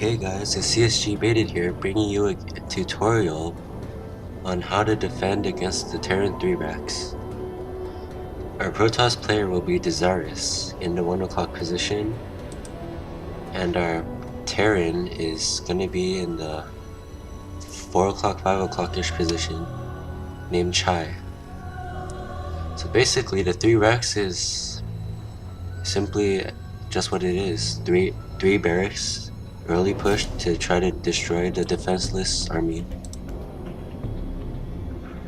Hey guys, it's CSG Baited here, bringing you a tutorial on how to defend against the Terran 3 racks. Our Protoss player will be Desirous in the 1 o'clock position, and our Terran is going to be in the 4 o'clock, 5 o'clock-ish position, named Chai. So basically, the 3 racks is simply just what it is, three barracks, early push to try to destroy the defenseless army.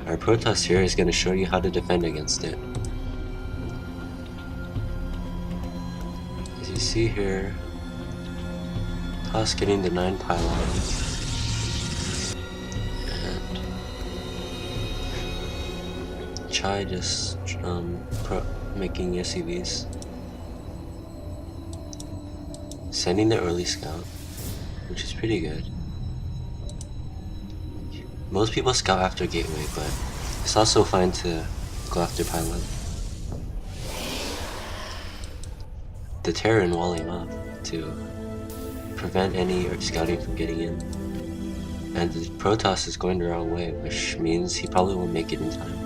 Our Protoss here is going to show you how to defend against it. As you see here, Toss getting the 9 pylon, and Chai just making SCVs. Sending the early scout, which is pretty good. Most people scout after gateway, but it's also fine to go after pylon. The Terran walling off to prevent any scouting from getting in. And the Protoss is going the wrong way, which means he probably won't make it in time.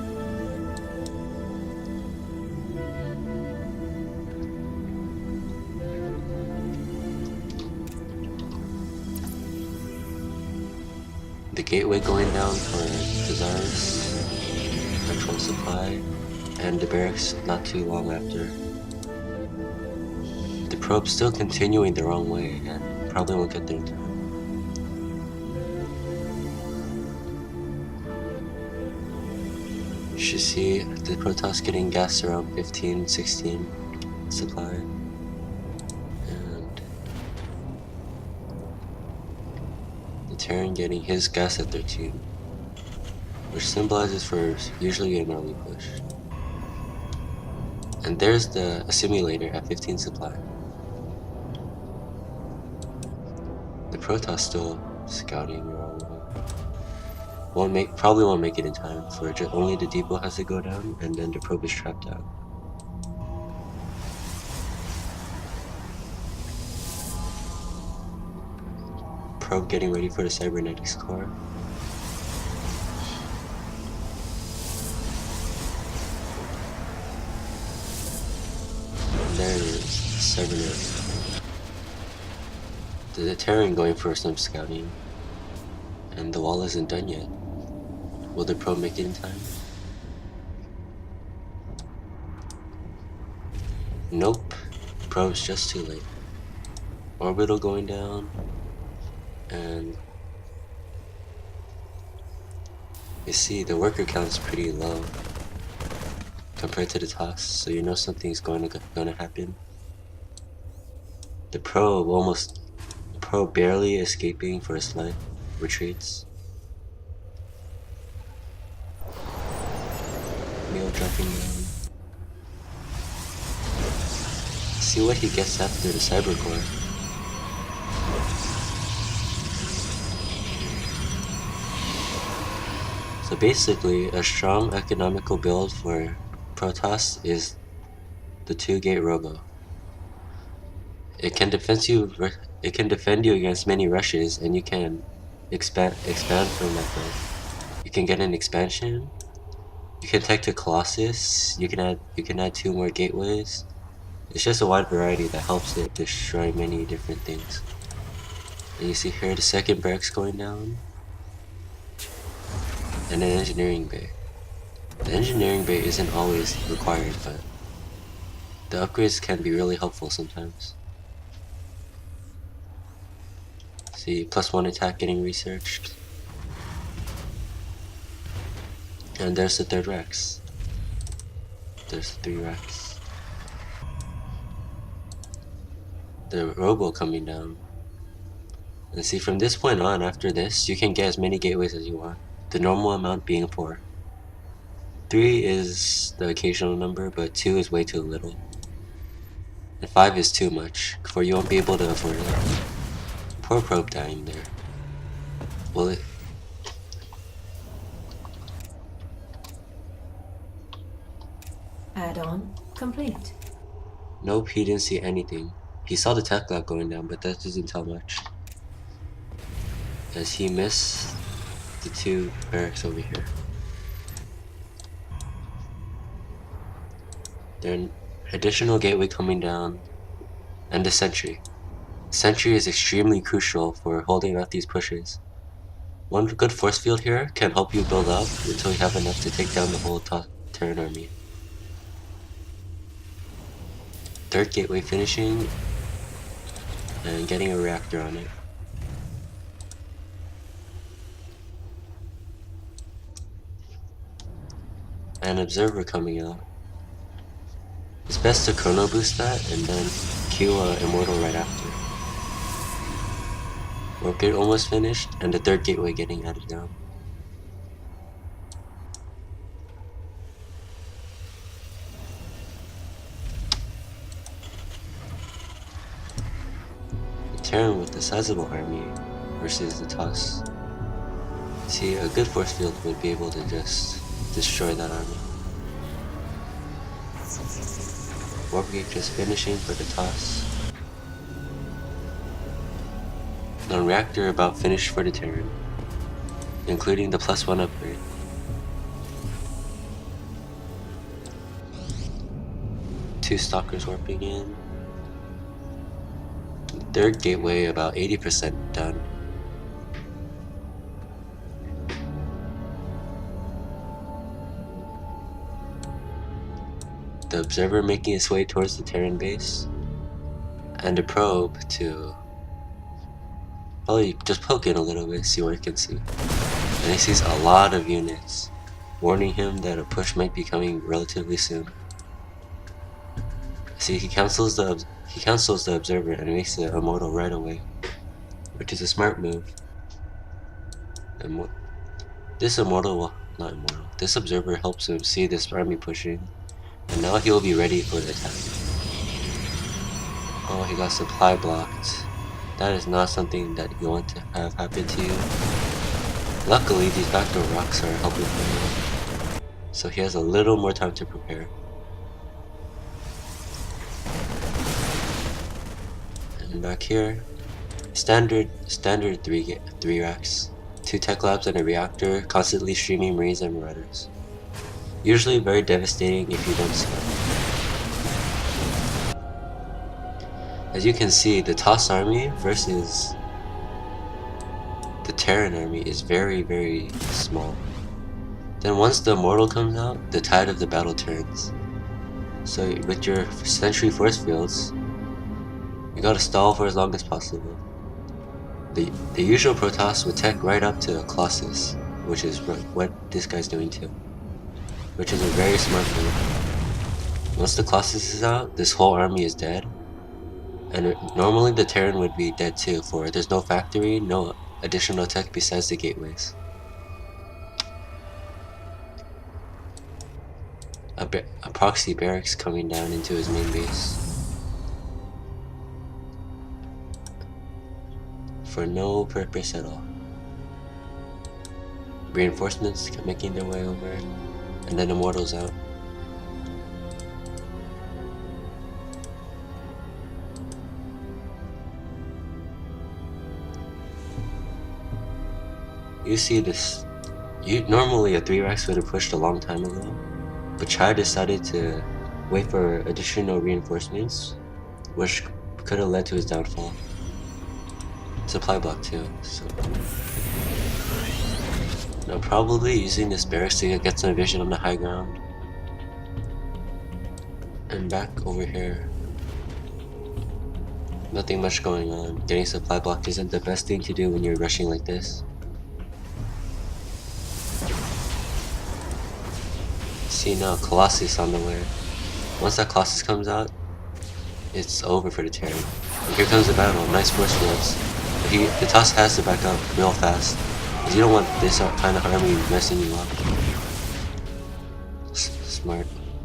The gateway going down for Desirous, control supply, and the barracks not too long after. The probe's still continuing the wrong way and probably won't get there in time. You should see the Protoss getting gas around 15, 16 supply. And the Terran getting his gas at 13, which symbolizes for usually an early push. And there's the assimilator at 15 supply. The Protoss still scouting the wrong way. Probably won't make it in time, for only the depot has to go down, and then the probe is trapped out. Probe getting ready for the cybernetics core. And there it is, cybernetics. The Terran going for some scouting, and the wall isn't done yet. Will the probe make it in time? Nope, probe's just too late. Orbital going down, and you see the worker count is pretty low compared to the toss, so you know something's going to happen. The probe barely escaping for a slide, retreats. Meal dropping down. See what he gets after the cyber core. So basically, a strong economical build for Protoss is the 2-gate robo. It can defend you against many rushes, and you can expand from that build. You can get an expansion. You can tech to collosus. You can add 2 more gateways. It's just a wide variety that helps it destroy many different things. And you see here the second barracks going down, and an engineering bay. The engineering bay isn't always required, but the upgrades can be really helpful sometimes. See, +1 attack getting researched. And there's the 3rd racks. There's the 3 racks. The robo coming down. And see, from this point on, after this, you can get as many gateways as you want. The normal amount being 4. 3 is the occasional number, but 2 is way too little. And 5 is too much, for you won't be able to afford it. Poor probe dying there. Will it? Add-on complete. Nope, he didn't see anything. He saw the tech lab going down, but that doesn't tell much. as he missed the 2 barracks over here. Then additional gateway coming down, and the sentry. Sentry is extremely crucial for holding out these pushes. One good force field here can help you build up until you have enough to take down the whole Terran army. Third gateway finishing and getting a reactor on it. An observer coming out. It's best to chrono boost that and then queue immortal right after. Warp gate almost finished and the third gateway getting added down. The Terran with a sizable army versus the Toss. See, a good force field would be able to just destroy that army. Warp gate just finishing for the Toss. Non-reactor about finished for the Terran, including the +1 upgrade. Two Stalkers warping in. Third gateway about 80% done. The observer making its way towards the Terran base, and a probe to probably just poke in a little bit, see what it can see. And he sees a lot of units, warning him that a push might be coming relatively soon. See, he cancels the observer and makes it immortal right away, which is a smart move. This observer helps him see this army pushing, and now he'll be ready for the attack. Oh, he got supply blocked. That is not something that you want to have happen to you. Luckily, these backdoor rocks are helping him, so he has a little more time to prepare. And back here, standard 3 racks, 2 tech labs and a reactor, constantly streaming Marines and Marauders. Usually very devastating if you don't scout. As you can see, the Toss army versus the Terran army is very, very small. Then once the immortal comes out, the tide of the battle turns. So with your sentry force fields, you gotta stall for as long as possible. The usual Protoss would tech right up to collosus, which is what this guy's doing too, which is a very smart move. Once the collosus is out, this whole army is dead, and normally the Terran would be dead too, for there's no factory, no additional tech besides the gateways. A proxy barracks coming down into his main base. For no purpose at all. Reinforcements making their way over, and then immortals out. You see this. Normally a 3 racks would have pushed a long time ago, but Chai decided to wait for additional reinforcements, which could have led to his downfall. Supply block too, so now probably using this barracks to get some vision on the high ground. And back over here, nothing much going on. Getting supply block isn't the best thing to do when you're rushing like this. See now, Colossus on the way. Once that Colossus comes out, it's over for the Terran. And here comes the battle. Nice force fields. But the Toss has to back up real fast, because you don't want this kind of army messing you up.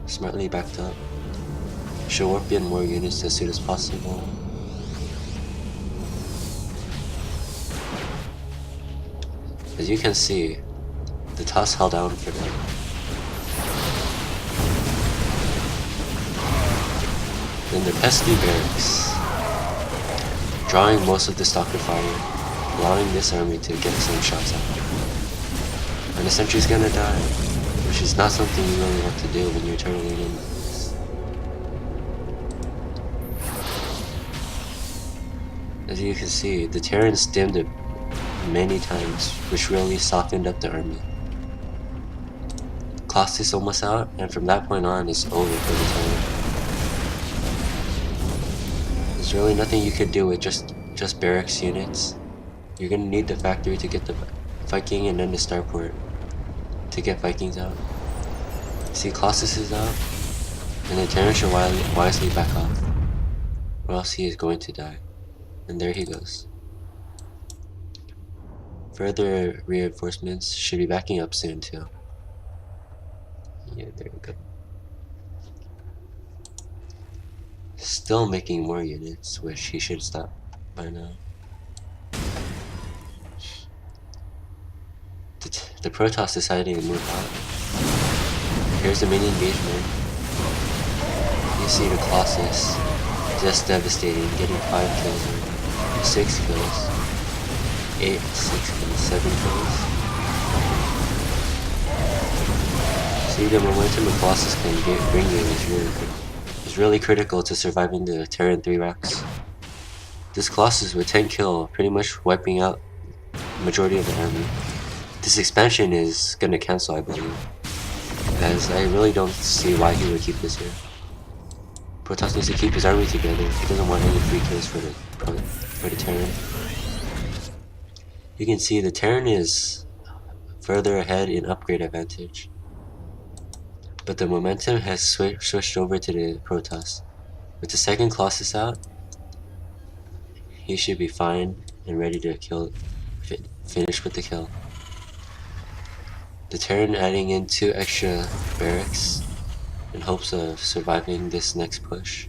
Smartly backed up. Should warp in more units as soon as possible. As you can see, the Toss held down for them. Then the pesky barracks, drawing most of the stalker fire. allowing this army to get some shots out. And the sentry's gonna die, which is not something you really want to do when you're turtling in like this. As you can see, the Terran stemmed it many times, which really softened up the army. Colossus almost out, and from that point on, it's over for the Terran. There's really nothing you could do with just barracks units. You're gonna need the factory to get the Viking and then the starport to get Vikings out. See, Colossus is out, and the Terran should wisely back off, or else he is going to die. And there he goes. Further reinforcements should be backing up soon too. Yeah, there we go. Still making more units, which he should stop by now. The Protoss deciding to move out. Here's the mini engagement. You see the Colossus just devastating, getting 5 kills, 6 kills, 8, 6 kills, 7 kills. See, the momentum a Colossus can bring you is really critical to surviving the Terran 3 racks. This Colossus with 10 kill, pretty much wiping out the majority of the army. This expansion is gonna cancel, I believe, as I really don't see why he would keep this here. Protoss needs to keep his army together. He doesn't want any free kills for the Terran. You can see the Terran is further ahead in upgrade advantage, but the momentum has switched over to the Protoss. With the second Colossus out, he should be fine and ready to finish with the kill. The Terran adding in 2 extra barracks in hopes of surviving this next push.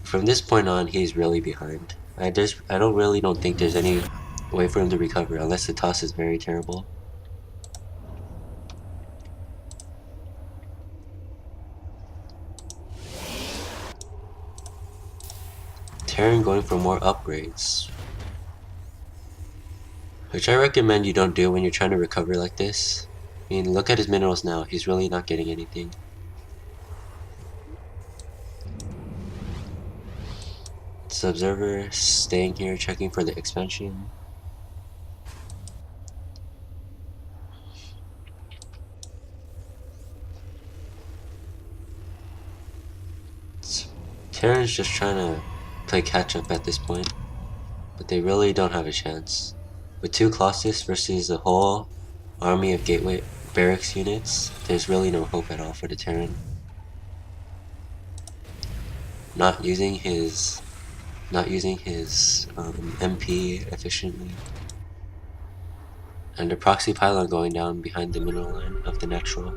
From this point on, he's really behind. I don't think there's any way for him to recover unless the toss is very terrible. Terran going for more upgrades, which I recommend you don't do when you're trying to recover like this. I mean, look at his minerals now. He's really not getting anything. This observer staying here, checking for the expansion. Terran's just trying to play catch up at this point, but they really don't have a chance. With 2 Colossus versus a whole army of gateway barracks units, there's really no hope at all for the Terran. Not using his MP efficiently, and the proxy pylon going down behind the middle line of the natural.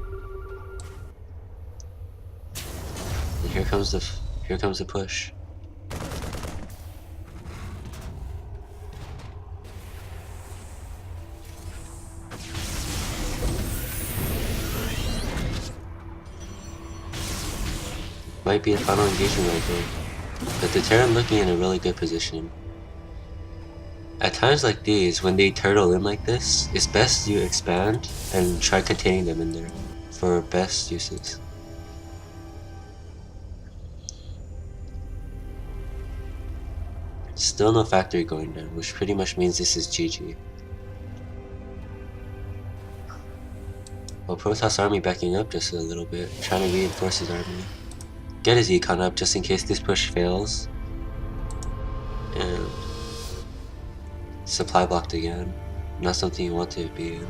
And here comes the push. Might be a final engagement right there, but the Terran looking in a really good position. At times like these, when they turtle in like this, it's best you expand and try containing them in there for best uses. Still no factory going down, which pretty much means this is GG. Well, Protoss army backing up just a little bit, trying to reinforce his army. Get his econ up just in case this push fails. And supply blocked again. Not something you want to be in.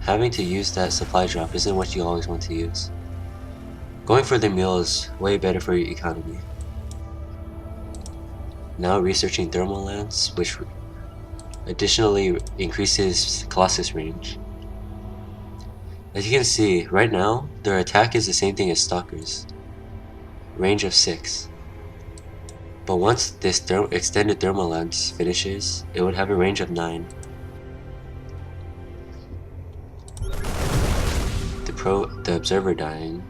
Having to use that supply drop isn't what you always want to use. Going for the mule is way better for your economy. Now researching thermal lance, which additionally increases Colossus range. As you can see, right now, their attack is the same thing as Stalkers. Range of 6. But once this extended thermal lance finishes, it would have a range of 9. The observer dying.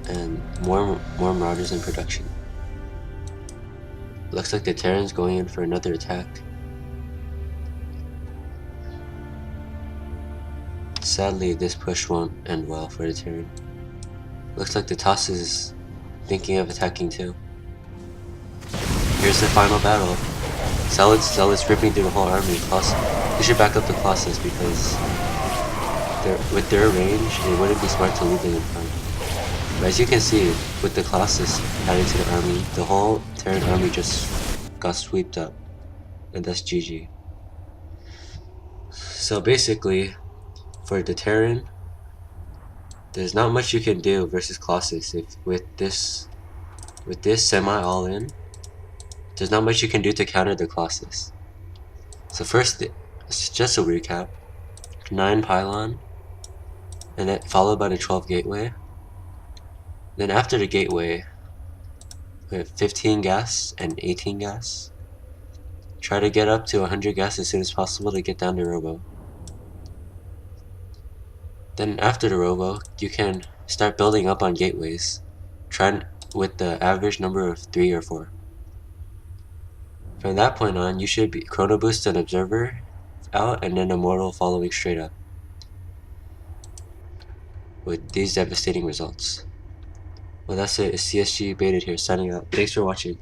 And More Marauders in production. Looks like the Terran's going in for another attack. Sadly, this push won't end well for the Terran. Looks like the Toss is thinking of attacking too. Here's the final battle. Zealots ripping through the whole army. We should back up the Colossus because with their range, it wouldn't be smart to leave them in front. But as you can see, with the Colossus added to the army, the whole Terran army just got swept up. And that's GG. So basically, for the Terran, there's not much you can do versus Colossus. If with this semi all-in, there's not much you can do to counter the Colossus. So first, it's just a recap. 9 pylon, and then followed by the 12 gateway. Then after the gateway, we have 15 gas and 18 gas. Try to get up to 100 gas as soon as possible to get down to Robo. Then after the Robo, you can start building up on gateways. Try with the average number of 3 or 4. From that point on, you should be Chrono Boost and Observer out, and then Immortal following straight up. With these devastating results. Well, that's it. It's CSG Baited here, signing out. Thanks for watching.